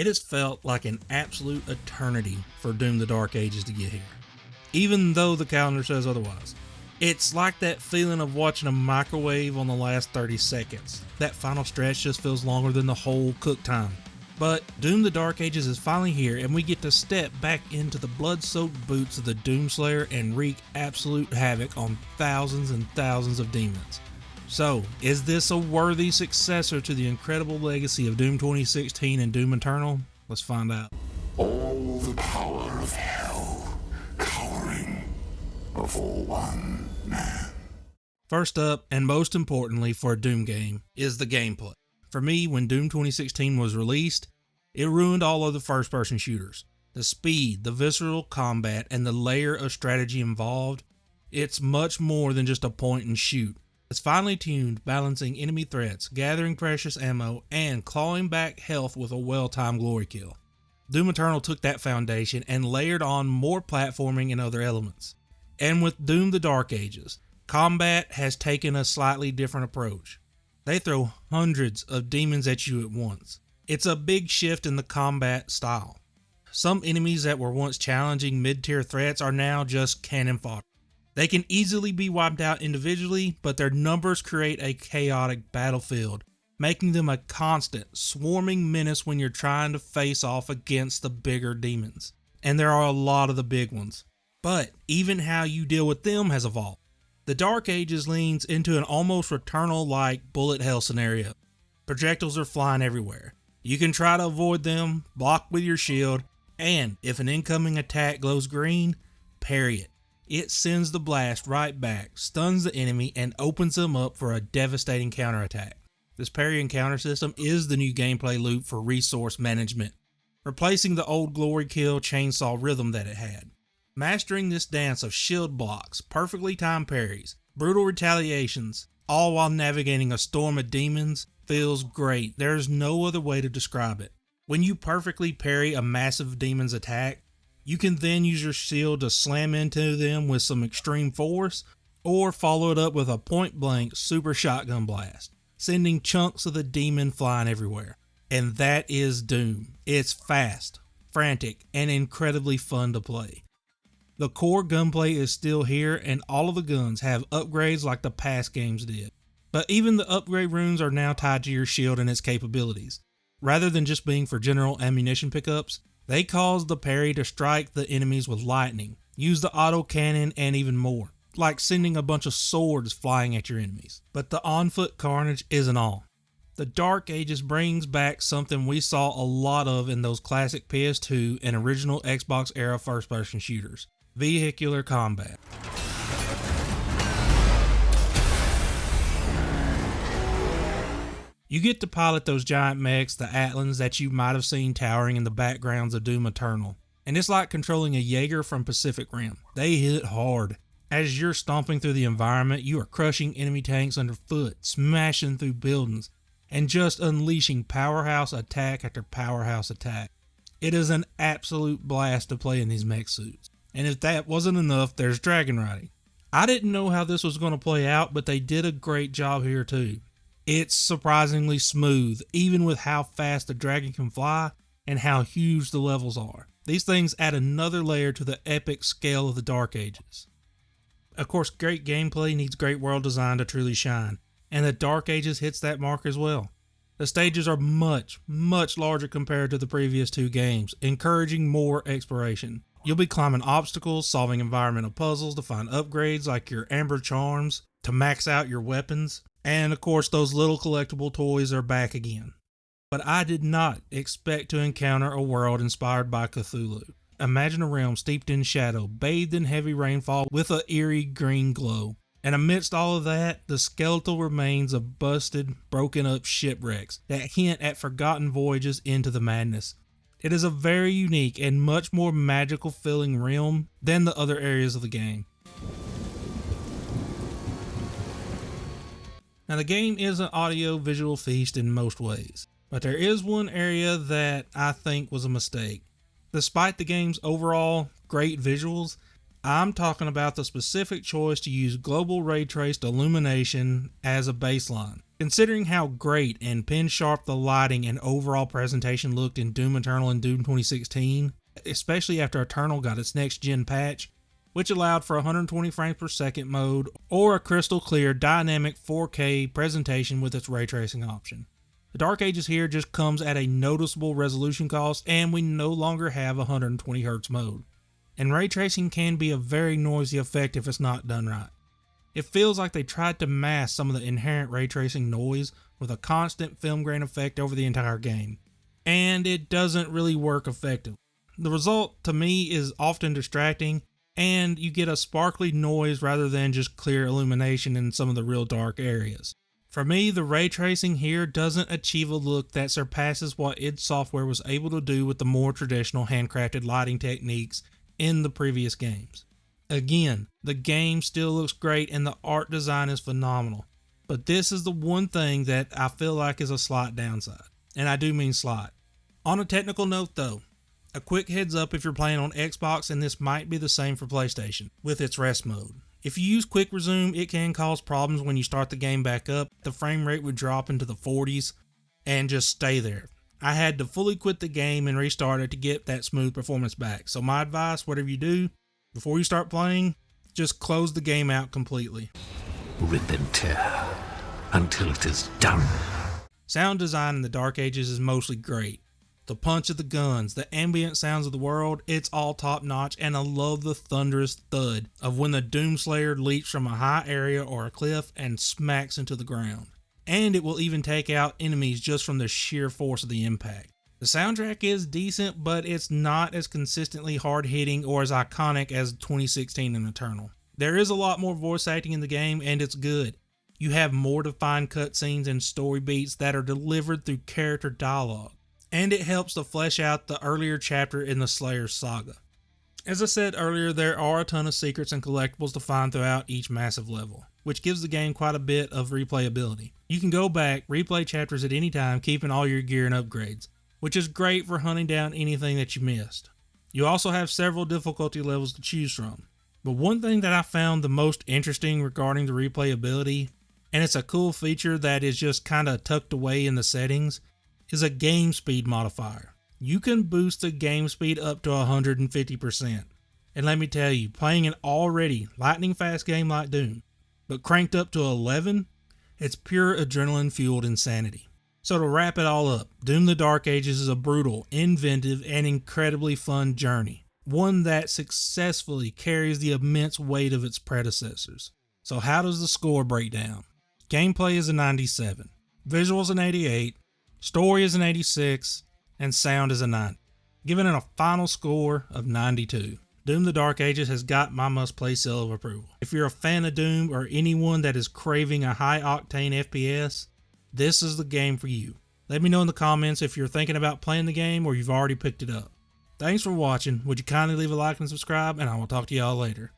It has felt like an absolute eternity for Doom the Dark Ages to get here, even though the calendar says otherwise. It's like that feeling of watching a microwave on the last 30 seconds. That final stretch just feels longer than the whole cook time. But Doom the Dark Ages is finally here, and we get to step back into the blood-soaked boots of the Doomslayer and wreak absolute havoc on thousands and thousands of demons. So, is this a worthy successor to the incredible legacy of Doom 2016 and Doom Eternal? Let's find out. All the power of hell cowering before one man. First up, and most importantly for a Doom game, is the gameplay. For me, when Doom 2016 was released, it ruined all other first-person shooters. The speed, the visceral combat, and the layer of strategy involved, it's much more than just a point and shoot. It's finely tuned, balancing enemy threats, gathering precious ammo, and clawing back health with a well-timed glory kill. Doom Eternal took that foundation and layered on more platforming and other elements. And with Doom the Dark Ages, combat has taken a slightly different approach. They throw hundreds of demons at you at once. It's a big shift in the combat style. Some enemies that were once challenging mid-tier threats are now just cannon fodder. They can easily be wiped out individually, but their numbers create a chaotic battlefield, making them a constant, swarming menace when you're trying to face off against the bigger demons. And there are a lot of the big ones. But even how you deal with them has evolved. The Dark Ages leans into an almost Returnal-like bullet hell scenario. Projectiles are flying everywhere. You can try to avoid them, block with your shield, and if an incoming attack glows green, parry it. It sends the blast right back, stuns the enemy, and opens them up for a devastating counterattack. This parry and counter system is the new gameplay loop for resource management, replacing the old glory kill chainsaw rhythm that it had. Mastering this dance of shield blocks, perfectly timed parries, brutal retaliations, all while navigating a storm of demons, feels great. There's no other way to describe it. When you perfectly parry a massive demon's attack, you can then use your shield to slam into them with some extreme force, or follow it up with a point-blank super shotgun blast, sending chunks of the demon flying everywhere. And that is Doom. It's fast, frantic, and incredibly fun to play. The core gunplay is still here, and all of the guns have upgrades like the past games did. But even the upgrade runes are now tied to your shield and its capabilities. Rather than just being for general ammunition pickups, they cause the parry to strike the enemies with lightning, use the auto cannon, and even more, like sending a bunch of swords flying at your enemies. But the on-foot carnage isn't all. The Dark Ages brings back something we saw a lot of in those classic PS2 and original Xbox era first-person shooters. Vehicular combat. You get to pilot those giant mechs, the Atlans that you might have seen towering in the backgrounds of Doom Eternal. And it's like controlling a Jaeger from Pacific Rim. They hit hard. As you're stomping through the environment, you are crushing enemy tanks underfoot, smashing through buildings, and just unleashing powerhouse attack after powerhouse attack. It is an absolute blast to play in these mech suits. And if that wasn't enough, there's dragon riding. I didn't know how this was going to play out, but they did a great job here too. It's surprisingly smooth, even with how fast the dragon can fly and how huge the levels are. These things add another layer to the epic scale of the Dark Ages. Of course, great gameplay needs great world design to truly shine, and the Dark Ages hits that mark as well. The stages are much, much larger compared to the previous two games, encouraging more exploration. You'll be climbing obstacles, solving environmental puzzles to find upgrades like your Amber Charms, to max out your weapons, and of course those little collectible toys are back again. But I did not expect to encounter a world inspired by Cthulhu. Imagine a realm steeped in shadow, bathed in heavy rainfall with an eerie green glow. And amidst all of that, the skeletal remains of busted, broken up shipwrecks that hint at forgotten voyages into the madness. It is a very unique and much more magical feeling realm than the other areas of the game. Now the game is an audio-visual feast in most ways, but there is one area that I think was a mistake. Despite the game's overall great visuals, I'm talking about the specific choice to use global ray traced illumination as a baseline. Considering how great and pin sharp the lighting and overall presentation looked in Doom Eternal and Doom 2016, especially after Eternal got its next gen patch, which allowed for 120 frames per second mode or a crystal clear dynamic 4K presentation with its ray tracing option. The Dark Ages here just comes at a noticeable resolution cost, and we no longer have 120Hz mode. And ray tracing can be a very noisy effect if it's not done right. It feels like they tried to mask some of the inherent ray tracing noise with a constant film grain effect over the entire game, and it doesn't really work effectively. The result to me is often distracting, and you get a sparkly noise rather than just clear illumination in some of the real dark areas. For me, the ray tracing here doesn't achieve a look that surpasses what id Software was able to do with the more traditional handcrafted lighting techniques in the previous games. Again, the game still looks great and the art design is phenomenal, but this is the one thing that I feel like is a slight downside, and I do mean slight. On a technical note though, a quick heads up if you're playing on Xbox, and this might be the same for PlayStation, with its rest mode. If you use quick resume, it can cause problems when you start the game back up. The frame rate would drop into the 40s and just stay there. I had to fully quit the game and restart it to get that smooth performance back. So my advice, whatever you do, before you start playing, just close the game out completely. Rip and tear until it is done. Sound design in the Dark Ages is mostly great. The punch of the guns, the ambient sounds of the world, it's all top notch, and I love the thunderous thud of when the Doomslayer leaps from a high area or a cliff and smacks into the ground. And it will even take out enemies just from the sheer force of the impact. The soundtrack is decent, but it's not as consistently hard-hitting or as iconic as 2016 and Eternal. There is a lot more voice acting in the game, and it's good. You have more defined cutscenes and story beats that are delivered through character dialogue, and it helps to flesh out the earlier chapter in the Slayer's saga. As I said earlier, there are a ton of secrets and collectibles to find throughout each massive level, which gives the game quite a bit of replayability. You can go back, replay chapters at any time, keeping all your gear and upgrades, which is great for hunting down anything that you missed. You also have several difficulty levels to choose from. But one thing that I found the most interesting regarding the replayability, and it's a cool feature that is just kinda tucked away in the settings, is a game speed modifier. You can boost the game speed up to 150%. And let me tell you, playing an already lightning fast game like Doom, but cranked up to 11, it's pure adrenaline fueled insanity. So to wrap it all up, Doom the Dark Ages is a brutal, inventive, and incredibly fun journey. One that successfully carries the immense weight of its predecessors. So how does the score break down? Gameplay is a 97, visuals an 88, story is an 86, and sound is a 90, giving it a final score of 92. Doom the Dark Ages has got my must-play seal of approval. If you're a fan of Doom or anyone that is craving a high-octane FPS, this is the game for you. Let me know in the comments if you're thinking about playing the game or you've already picked it up. Thanks for watching. Would you kindly leave a like and subscribe, and I will talk to y'all later.